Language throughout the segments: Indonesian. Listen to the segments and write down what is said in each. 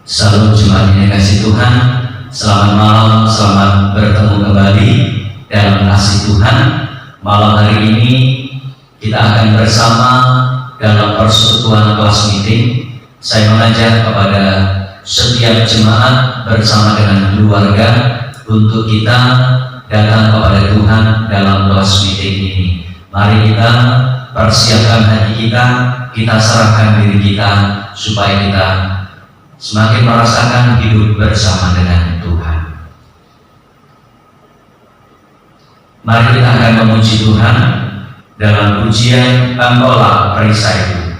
Salam jemaat yang kasih Tuhan, selamat malam, selamat bertemu kembali dalam kasih Tuhan. Malam hari ini kita akan bersama dalam persekutuan kelas meeting. Saya mengajak kepada setiap jemaat bersama dengan keluarga untuk kita datang kepada Tuhan dalam kelas meeting ini. Mari kita persiapkan hati kita serahkan diri kita supaya kita semakin merasakan hidup bersama dengan Tuhan. Mari kita akan memuji Tuhan dalam pujian Engkaulah perisaiku.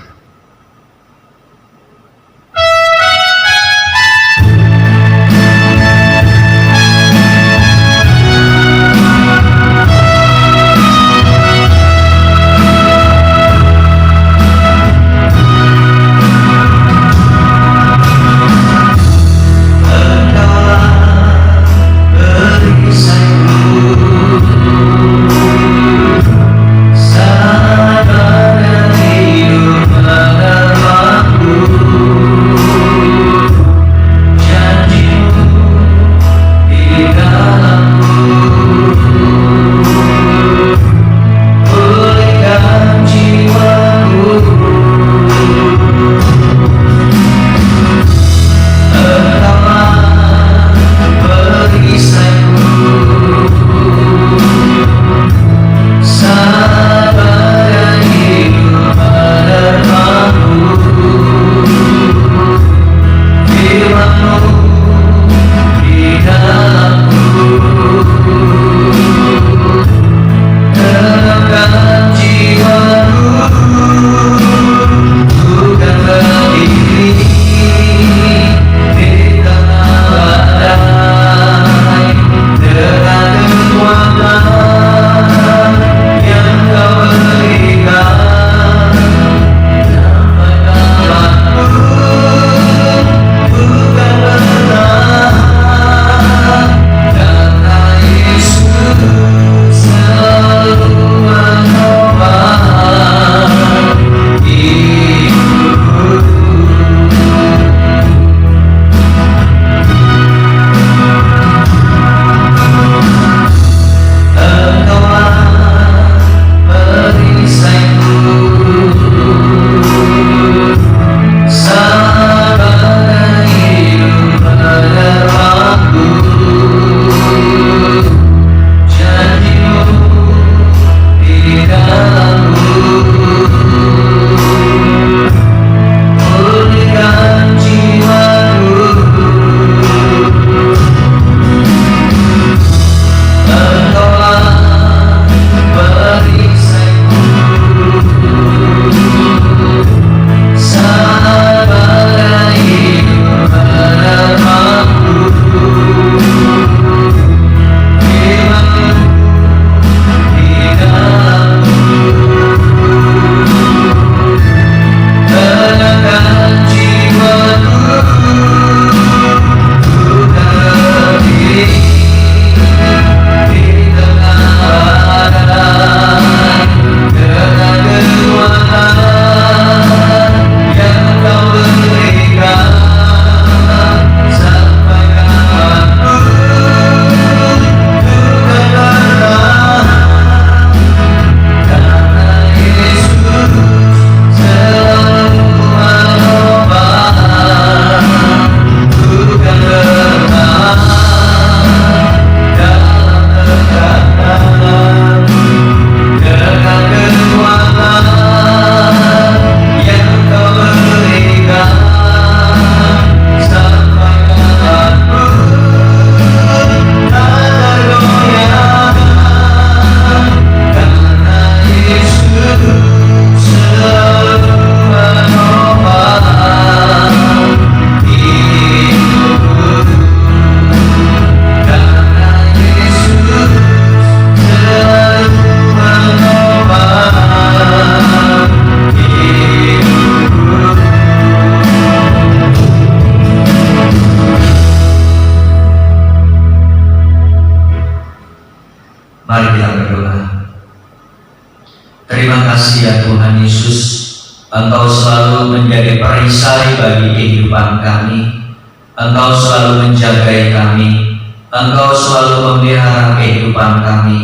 Engkau selalu menjadi perisai bagi kehidupan kami. Engkau selalu menjagai kami, Engkau selalu memelihara kehidupan kami.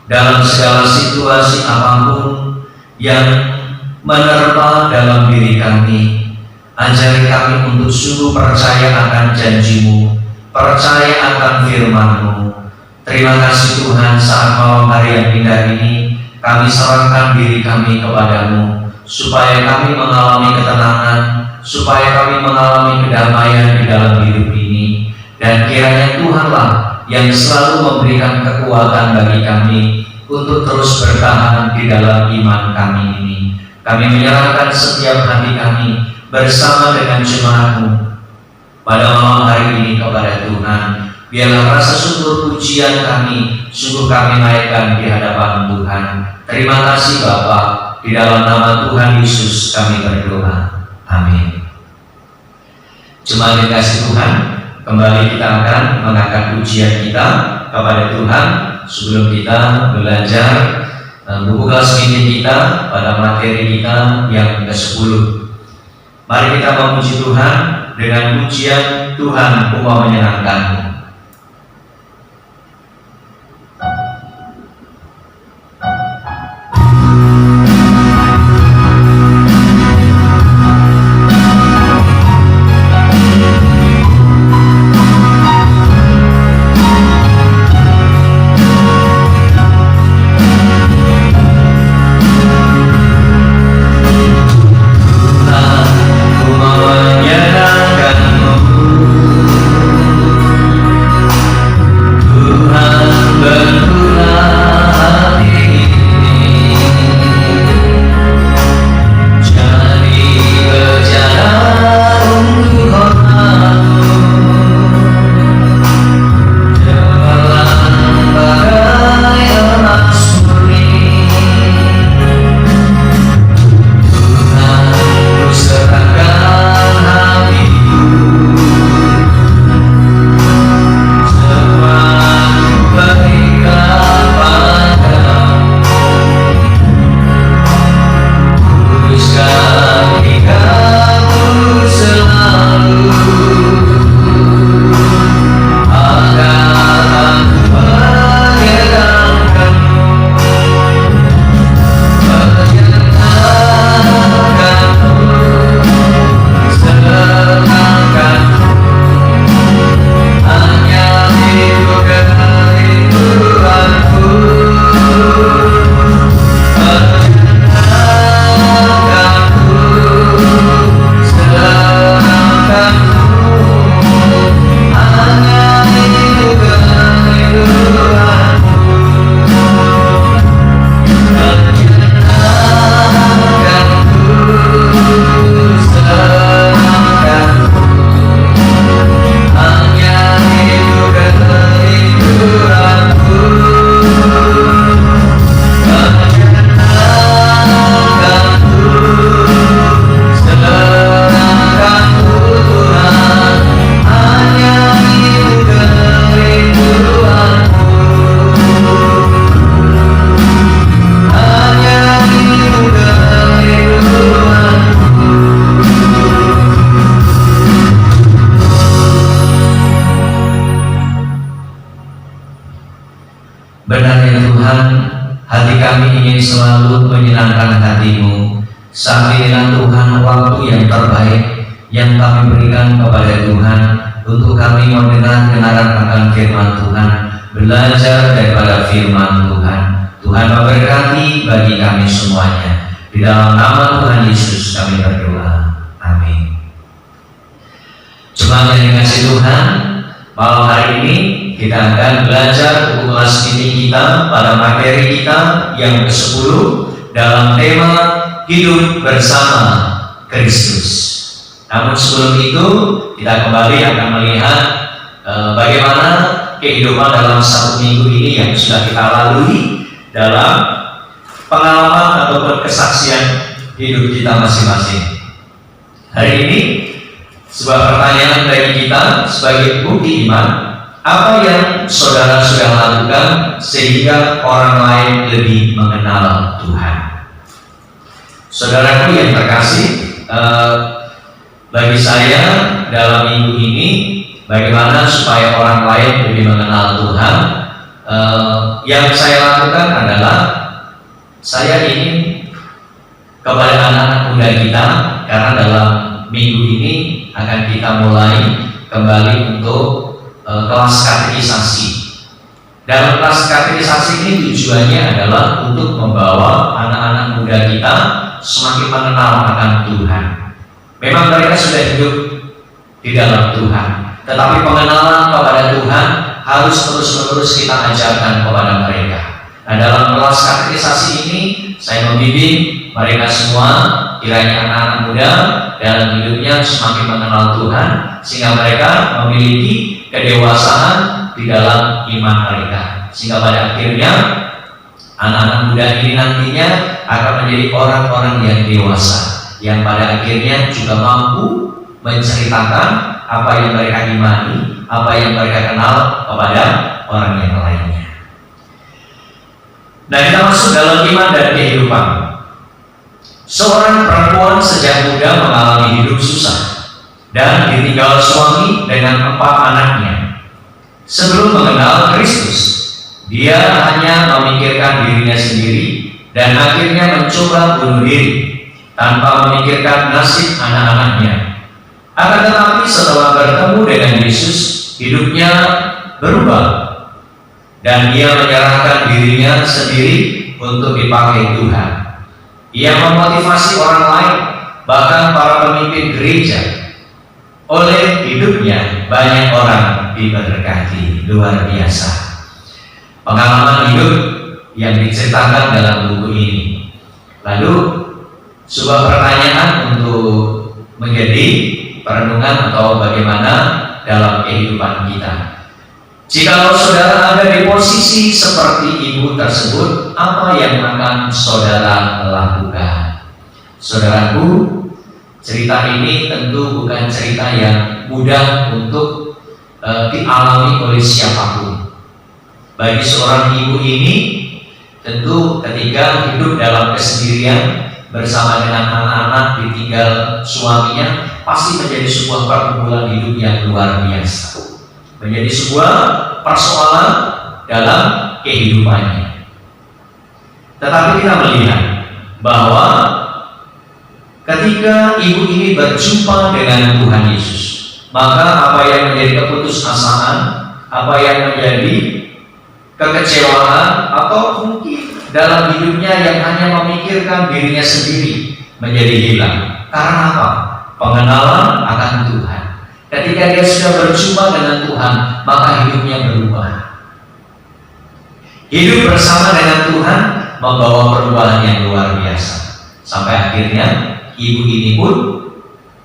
Dalam segala situasi apapun yang menerpa dalam diri kami, ajari kami untuk sungguh percaya akan janji-Mu, percaya akan firman-Mu. Terima kasih Tuhan, saat malam hari yang indah ini, kami serahkan diri kami kepadamu, supaya kami mengalami ketenangan, supaya kami mengalami kedamaian di dalam hidup ini. Dan kiranya Tuhanlah yang selalu memberikan kekuatan bagi kami untuk terus bertahan di dalam iman kami ini. Kami menyerahkan setiap hati kami bersama dengan jemaat-Mu pada malam hari ini kepada Tuhan. Biarlah rasa syukur pujian kami sungguh kami naikkan di hadapan Tuhan. Terima kasih Bapa, di dalam nama Tuhan Yesus kami berdoa. Amin. Jemaat yang kasih Tuhan, kembali kita akan mengangkat pujian kita kepada Tuhan sebelum kita belajar buku kelas minggu kita pada materi kita yang ke-10. Mari kita memuji Tuhan dengan pujian Tuhan upah menyenangkan-Mu. Benar ya Tuhan, hati kami ingin selalu menyenangkan hati-Mu. Saat inilah Tuhan waktu yang terbaik yang kami berikan kepada Tuhan untuk kami mendengar kebenaran akan firman Tuhan, belajar daripada firman Tuhan. Tuhan memberkati bagi kami semuanya. Di dalam nama Tuhan Yesus kami berdoa. Amin. Jemaat yang dikasihi Tuhan, malam hari ini kita akan belajar buku kelas minggu kita pada materi kita yang ke-10 dalam tema hidup bersama Kristus. Namun sebelum itu kita kembali akan melihat bagaimana kehidupan dalam satu minggu ini yang sudah kita lalui dalam pengalaman ataupun kesaksian hidup kita masing-masing. Hari ini sebuah pertanyaan bagi kita sebagai bukti iman. Apa yang saudara sudah lakukan sehingga orang lain lebih mengenal Tuhan? Saudaraku yang terkasih, bagi saya dalam minggu ini, bagaimana supaya orang lain lebih mengenal Tuhan. Yang saya lakukan adalah saya ingin kepada anak-anak muda kita, karena dalam minggu ini akan kita mulai kembali untuk kelas katekisasi. Dalam kelas katekisasi ini tujuannya adalah untuk membawa anak-anak muda kita semakin mengenal akan Tuhan. Memang mereka sudah hidup di dalam Tuhan, tetapi pengenalan kepada Tuhan harus terus-menerus kita ajarkan kepada mereka. Nah, dalam kelas katekisasi ini saya membimbing mereka semua, kiranya anak-anak muda dalam hidupnya semakin mengenal Tuhan, sehingga mereka memiliki kedewasaan di dalam iman mereka, sehingga pada akhirnya anak-anak muda ini nantinya akan menjadi orang-orang yang dewasa, yang pada akhirnya juga mampu menceritakan apa yang mereka imani, apa yang mereka kenal kepada orang yang lainnya. Nah, kita masuk dalam iman dan kehidupan. Seorang perempuan sejak muda mengalami hidup susah dan ditinggal suami dengan 4 anaknya. Sebelum mengenal Kristus, dia hanya memikirkan dirinya sendiri dan akhirnya mencoba bunuh diri tanpa memikirkan nasib anak-anaknya. Akan tetapi setelah bertemu dengan Yesus, hidupnya berubah dan dia menyerahkan dirinya sendiri untuk dipakai Tuhan. Ia memotivasi orang lain, bahkan para pemimpin gereja. Oleh hidupnya banyak orang diberkati. Luar biasa pengalaman hidup yang diceritakan dalam buku ini. Lalu sebuah pertanyaan untuk menjadi perenungan atau bagaimana dalam kehidupan kita. Jikalau saudara ada di posisi seperti ibu tersebut, apa yang akan saudara lakukan? Saudaraku, cerita ini tentu bukan cerita yang mudah untuk dialami oleh siapapun. Bagi seorang ibu ini, tentu ketika hidup dalam kesendirian bersama dengan anak-anak ditinggal suaminya, pasti menjadi sebuah pergumulan hidup yang luar biasa, menjadi sebuah persoalan dalam kehidupannya. Tetapi kita melihat bahwa ketika ibu ini berjumpa dengan Tuhan Yesus, maka apa yang menjadi keputusasaan, apa yang menjadi kekecewaan, atau mungkin dalam hidupnya yang hanya memikirkan dirinya sendiri menjadi hilang. Karena apa? Pengenalan akan Tuhan. Ketika dia sudah berjumpa dengan Tuhan, maka hidupnya berubah. Hidup bersama dengan Tuhan membawa perubahan yang luar biasa. Sampai akhirnya ibu ini pun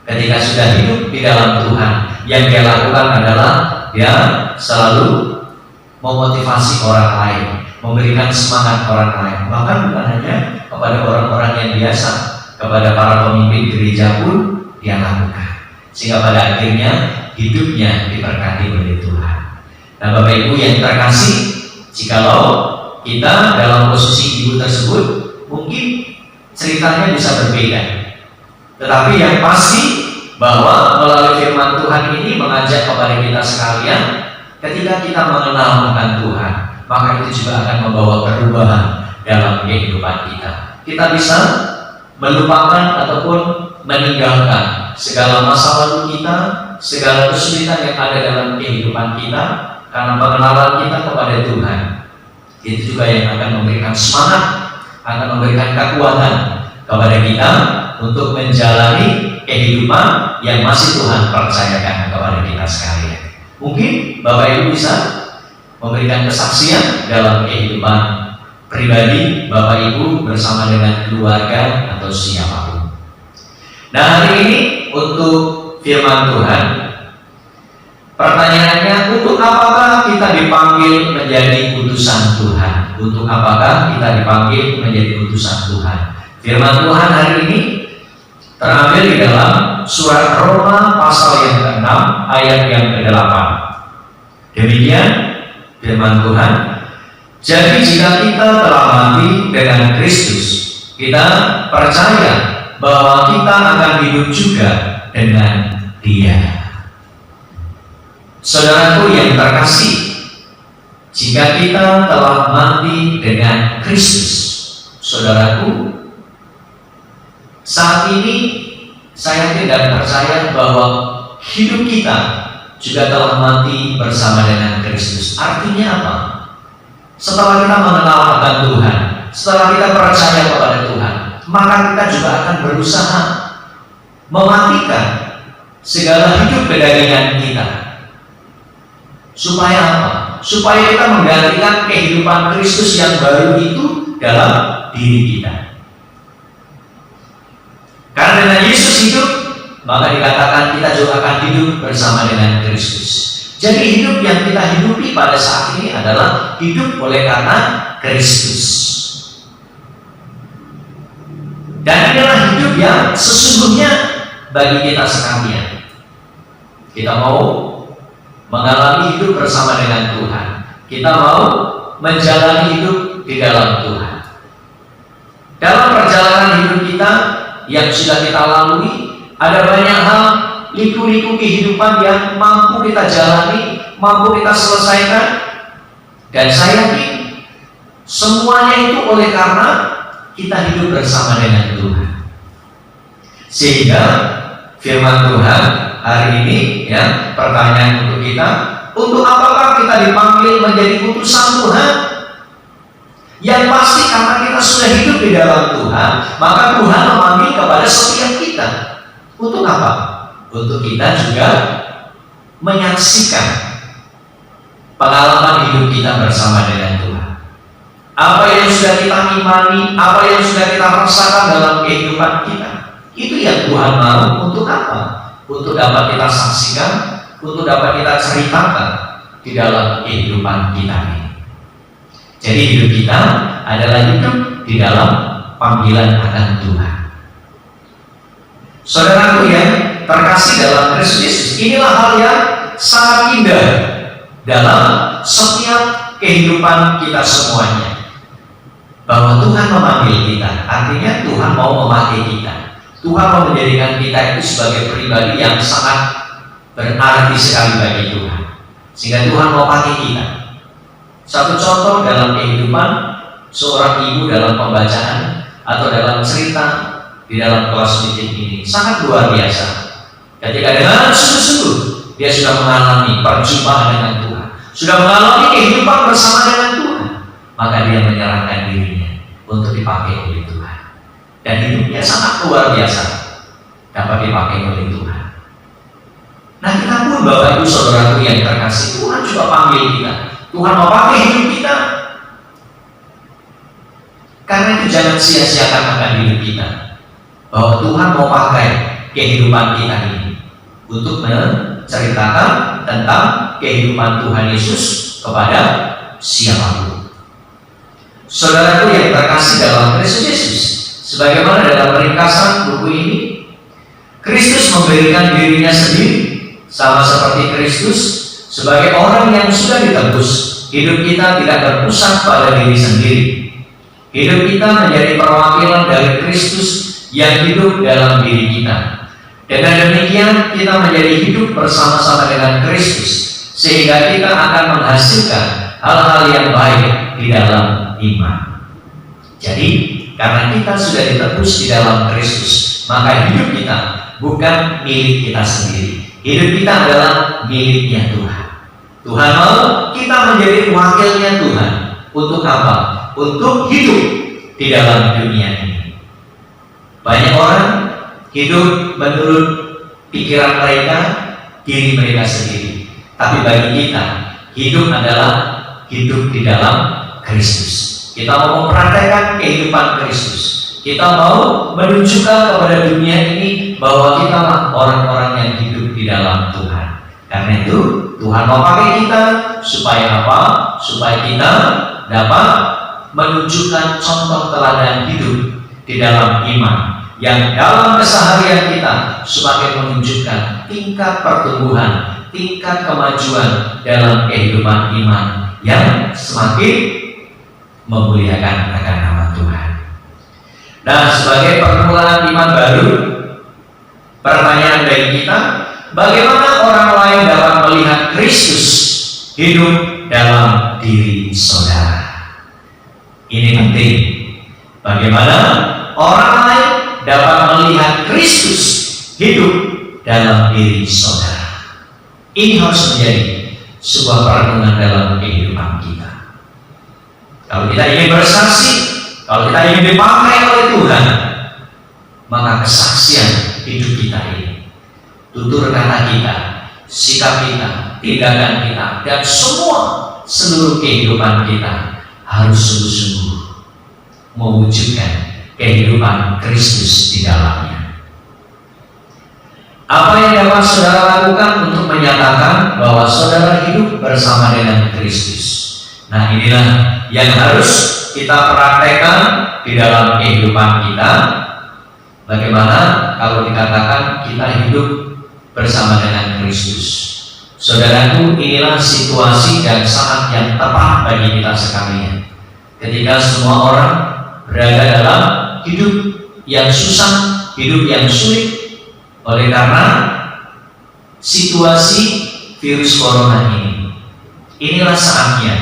ketika sudah hidup di dalam Tuhan, yang dia lakukan adalah dia selalu memotivasi orang lain, memberikan semangat orang lain. Bahkan bukan hanya kepada orang-orang yang biasa, kepada para pemimpin gereja pun dia lakukan. Sehingga pada akhirnya hidupnya diberkati oleh Tuhan. Nah, Bapak Ibu yang terkasih, jikalau kita dalam posisi ibu tersebut, mungkin ceritanya bisa berbeda. Tetapi yang pasti bahwa melalui firman Tuhan ini mengajak kepada kita sekalian, ketika kita mengenal akan Tuhan, maka itu juga akan membawa perubahan dalam kehidupan kita. Kita bisa melupakan ataupun meninggalkan segala masa lalu kita, segala kesulitan yang ada dalam kehidupan kita, karena pengenalan kita kepada Tuhan. Itu juga yang akan memberikan semangat, akan memberikan kekuatan kepada kita untuk menjalani kehidupan yang masih Tuhan percayakan kepada kita sekalian. Mungkin Bapak Ibu bisa memberikan kesaksian dalam kehidupan pribadi Bapak Ibu bersama dengan keluarga atau siapapun. Nah, hari ini untuk firman Tuhan, pertanyaannya, untuk apakah kita dipanggil menjadi utusan Tuhan? Untuk apakah kita dipanggil menjadi utusan Tuhan? Firman Tuhan hari ini terambil di dalam surat Roma pasal yang ke-6 ayat yang ke-8. Demikian firman Tuhan. Jadi jika kita telah mati dengan Kristus, kita percaya bahwa kita akan hidup juga dengan Dia. Saudaraku yang terkasih, jika kita telah mati dengan Kristus, saudaraku, saat ini saya tidak percaya bahwa hidup kita juga telah mati bersama dengan Kristus. Artinya apa? Setelah kita mengenal akan Tuhan, setelah kita percaya kepada Tuhan, maka kita juga akan berusaha mematikan segala hidup kedagingan kita. Supaya apa? Supaya kita menggantikan kehidupan Kristus yang baru itu dalam diri kita. Karena dengan Yesus hidup, maka dikatakan kita juga akan hidup bersama dengan Kristus. Jadi hidup yang kita hidupi pada saat ini adalah hidup oleh karena Kristus. Dan inilah hidup yang sesungguhnya bagi kita sekalian. Kita mau mengalami hidup bersama dengan Tuhan. Kita mau menjalani hidup di dalam Tuhan. Dalam perjalanan hidup kita yang sudah kita lalui, ada banyak hal, liku-liku kehidupan yang mampu kita jalani, mampu kita selesaikan. Dan saya yakin semuanya itu oleh karena kita hidup bersama dengan Tuhan. Sehingga firman Tuhan hari ini, ya, pertanyaan untuk kita, untuk apakah kita dipanggil menjadi utusan Tuhan? Yang pasti karena kita sudah hidup di dalam Tuhan, maka Tuhan memanggil kepada setiap kita. Untuk apa? Untuk kita juga menyaksikan pengalaman hidup kita bersama dengan Tuhan. Apa yang sudah kita imani, apa yang sudah kita rasakan dalam kehidupan kita, itu yang Tuhan mau. Untuk apa? Untuk dapat kita saksikan, untuk dapat kita ceritakan di dalam kehidupan kita ini. Jadi hidup kita adalah hidup di dalam panggilan akan Tuhan. Saudaraku yang terkasih dalam Kristus Yesus, inilah hal yang sangat indah dalam setiap kehidupan kita semuanya. Bahwa Tuhan memanggil kita, artinya Tuhan mau memakai kita. Tuhan mau menjadikan kita itu sebagai pribadi yang sangat berarti sekali bagi Tuhan. Sehingga Tuhan mau pakai kita. Satu contoh dalam kehidupan seorang ibu dalam pembacaan atau dalam cerita di dalam kelas meeting ini sangat luar biasa. Ketika dengan sungguh-sungguh dia sudah mengalami perjumpaan dengan Tuhan, sudah mengalami kehidupan bersama dengan Tuhan, maka dia menyerahkan dirinya untuk dipakai oleh Tuhan. Dan hidupnya sangat luar biasa dapat dipakai oleh Tuhan. Nah, kita pun Bapak Ibu Saudaraku yang terkasih, Tuhan juga panggil kita. Tuhan mau pakai hidup kita. Karena itu jangan sia-siakan akan hidup kita. Bahwa Tuhan mau pakai kehidupan kita ini untuk menceritakan tentang kehidupan Tuhan Yesus kepada siapapun. Saudaraku yang terkasih dalam Kristus Yesus, sebagaimana dalam ringkasan buku ini, Kristus memberikan dirinya sendiri sama seperti Kristus sebagai orang yang sudah ditebus. Hidup kita tidak berpusat pada diri sendiri. Hidup kita menjadi perwakilan dari Kristus yang hidup dalam diri kita. Dengan demikian kita menjadi hidup bersama-sama dengan Kristus, sehingga kita akan menghasilkan hal-hal yang baik di dalam iman. Jadi karena kita sudah ditebus di dalam Kristus, maka hidup kita bukan milik kita sendiri. Hidup kita adalah miliknya Tuhan. Tuhan mau kita menjadi wakilnya Tuhan. Untuk apa? Untuk hidup di dalam dunia ini. Banyak orang hidup menurut pikiran mereka, diri mereka sendiri. Tapi bagi kita, hidup adalah hidup di dalam Kristus. Kita mau mempraktekkan kehidupan Kristus. Kita mau menunjukkan kepada dunia ini bahwa kita lah orang-orang yang hidup di dalam Tuhan. Karena itu Tuhan mau pakai kita supaya apa? Supaya kita dapat menunjukkan contoh teladan hidup di dalam iman, yang dalam keseharian kita semakin menunjukkan tingkat pertumbuhan, tingkat kemajuan dalam kehidupan iman yang semakin memuliakan akan nama Tuhan. Nah, sebagai permulaan iman baru, Pertanyaan bagi kita, bagaimana orang lain dapat melihat Kristus hidup dalam diri saudara? Ini penting. Bagaimana orang lain dapat melihat Kristus hidup dalam diri saudara? Ini harus menjadi sebuah perenungan dalam kehidupan kita. Kalau kita ingin bersaksi, kalau kita ingin dipakai oleh Tuhan, maka kesaksian hidup kita ini, tutur kata kita, sikap kita, tindakan kita, dan seluruh kehidupan kita harus sungguh-sungguh mewujudkan kehidupan Kristus di dalamnya. Apa yang dapat saudara lakukan untuk menyatakan bahwa saudara hidup bersama dengan Kristus? Nah, inilah yang harus kita praktekkan di dalam kehidupan kita. Bagaimana kalau dikatakan kita hidup bersama dengan Kristus? Saudaraku, inilah situasi dan saat yang tepat bagi kita sekalian. Ketika semua orang berada dalam hidup yang susah, hidup yang sulit, oleh karena situasi virus corona ini. Inilah saatnya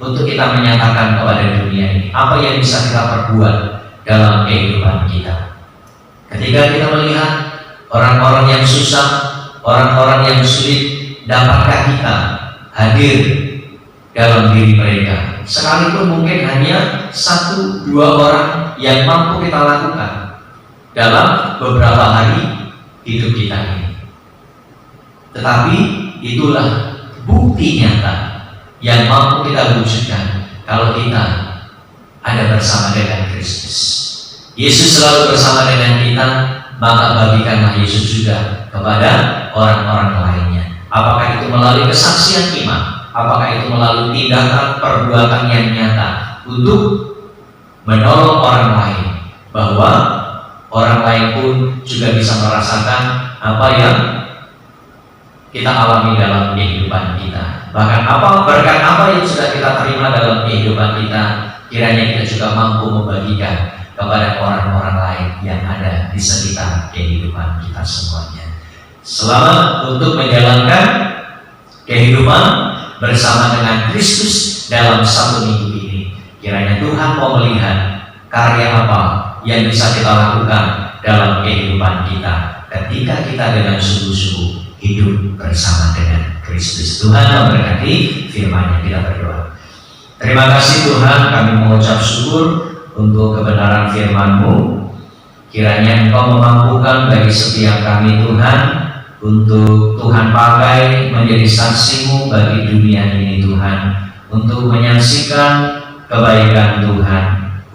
untuk kita menyatakan kepada dunia ini apa yang bisa kita perbuat dalam kehidupan kita. Ketika kita melihat orang-orang yang susah, orang-orang yang sulit, dapatkah kita hadir dalam diri mereka? Sekalipun mungkin hanya 1-2 orang yang mampu kita lakukan dalam beberapa hari hidup kita ini. Tetapi itulah bukti nyata yang mampu kita wujudkan kalau kita ada bersama dengan Kristus. Yesus selalu bersama dengan kita, maka bagikanlah Yesus juga kepada orang-orang lainnya. Apakah itu melalui kesaksian iman, apakah itu melalui tindakan perbuatan yang nyata untuk menolong orang lain, bahwa orang lain pun juga bisa merasakan apa yang kita alami dalam kehidupan kita. Bahkan berkat apa yang sudah kita terima dalam kehidupan kita, kiranya kita juga mampu membagikan kepada orang-orang lain yang ada di sekitar kehidupan kita semuanya. Selamat untuk menjalankan kehidupan bersama dengan Kristus dalam 1 minggu ini. Kiranya Tuhan mau melihat karya apa yang bisa kita lakukan dalam kehidupan kita ketika kita dengan sungguh-sungguh hidup bersama dengan Kristus. Tuhan memberkati firman-Nya. Kita berdoa. Terima kasih Tuhan, kami mengucap syukur untuk kebenaran firman-Mu. Kiranya Engkau memampukan bagi setiap kami Tuhan, untuk Tuhan pakai menjadi saksi-Mu bagi dunia ini Tuhan, untuk menyaksikan kebaikan Tuhan,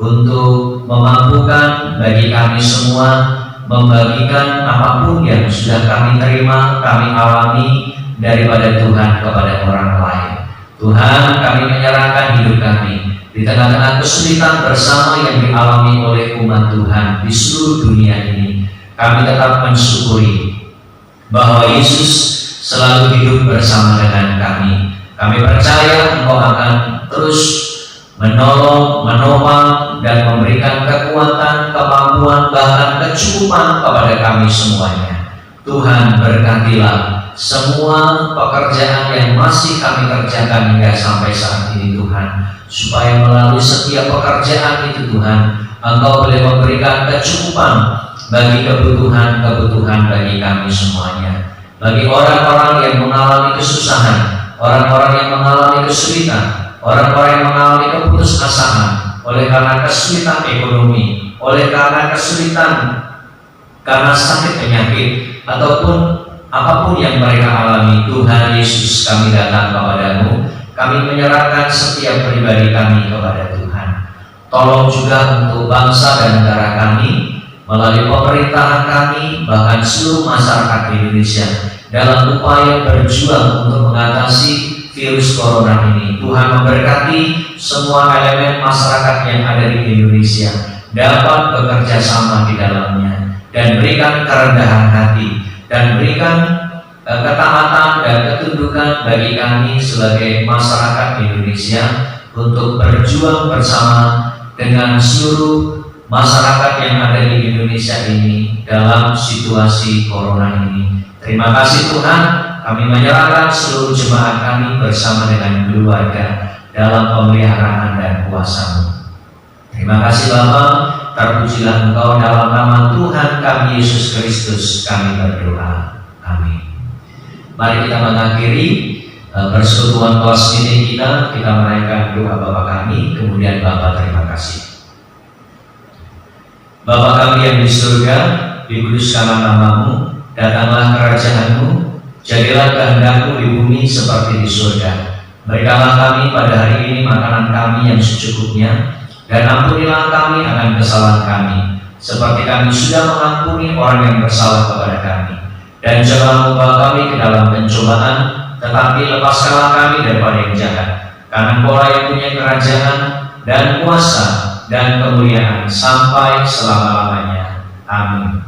untuk memampukan bagi kami semua membagikan apapun yang sudah kami terima, kami alami daripada Tuhan kepada orang lain. Tuhan, kami menyerahkan hidup kami di tengah-tengah kesulitan bersama yang dialami oleh umat Tuhan di seluruh dunia ini. Kami tetap mensyukuri bahwa Yesus selalu hidup bersama dengan kami. Kami percaya Engkau akan terus menolong, menopang, dan memberikan kekuatan, kemampuan, bahkan kecukupan kepada kami semuanya. Tuhan, berkatilah semua pekerjaan yang masih kami kerjakan hingga sampai saat ini Tuhan, supaya melalui setiap pekerjaan itu Tuhan, Engkau boleh memberikan kecukupan bagi kebutuhan-kebutuhan bagi kami semuanya. Bagi orang-orang yang mengalami kesusahan, orang-orang yang mengalami kesulitan, orang-orang yang mengalami keputusasaan oleh karena kesulitan ekonomi, oleh karena kesulitan karena sakit penyakit, ataupun apapun yang mereka alami, Tuhan Yesus, kami datang kepadamu. Kami menyerahkan setiap pribadi kami kepada Tuhan. Tolong juga untuk bangsa dan negara kami, melalui pemerintahan kami, bahkan seluruh masyarakat Indonesia, dalam upaya berjuang untuk mengatasi virus corona ini. Tuhan memberkati semua elemen masyarakat yang ada di Indonesia dapat bekerja sama di dalamnya, dan berikan kerendahan hati, dan berikan ketaatan dan ketundukan bagi kami sebagai masyarakat Indonesia untuk berjuang bersama dengan seluruh masyarakat yang ada di Indonesia ini dalam situasi corona ini. Terima kasih Tuhan, kami menyerahkan seluruh jemaat kami bersama dengan keluarga dalam pemeliharaan dan kuasa-Mu. Terima kasih Bapa, terpujilah Engkau, dalam nama Tuhan kami Yesus Kristus kami berdoa. Amin. Mari kita mengakhiri persekutuan kelas ini kita menaikkan doa Bapa kami, kemudian Bapa terima kasih. Bapa kami yang di surga, dikuduskanlah nama-Mu, datanglah kerajaan-Mu, jadilah kehendak-Mu di bumi seperti di surga. Berikanlah kami pada hari ini makanan kami yang secukupnya, dan ampunilah kami akan kesalahan kami, seperti kami sudah mengampuni orang yang bersalah kepada kami. Dan jangan membawa kami ke dalam pencobaan, tetapi lepaskanlah kami daripada yang jahat. Karena Engkau yang punya kerajaan dan kuasa dan kemuliaan sampai selama-lamanya. Amin.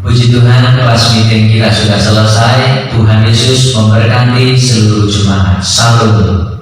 Puji Tuhan, kelas meeting kita sudah selesai. Tuhan Yesus memberkati seluruh jemaat. Salam.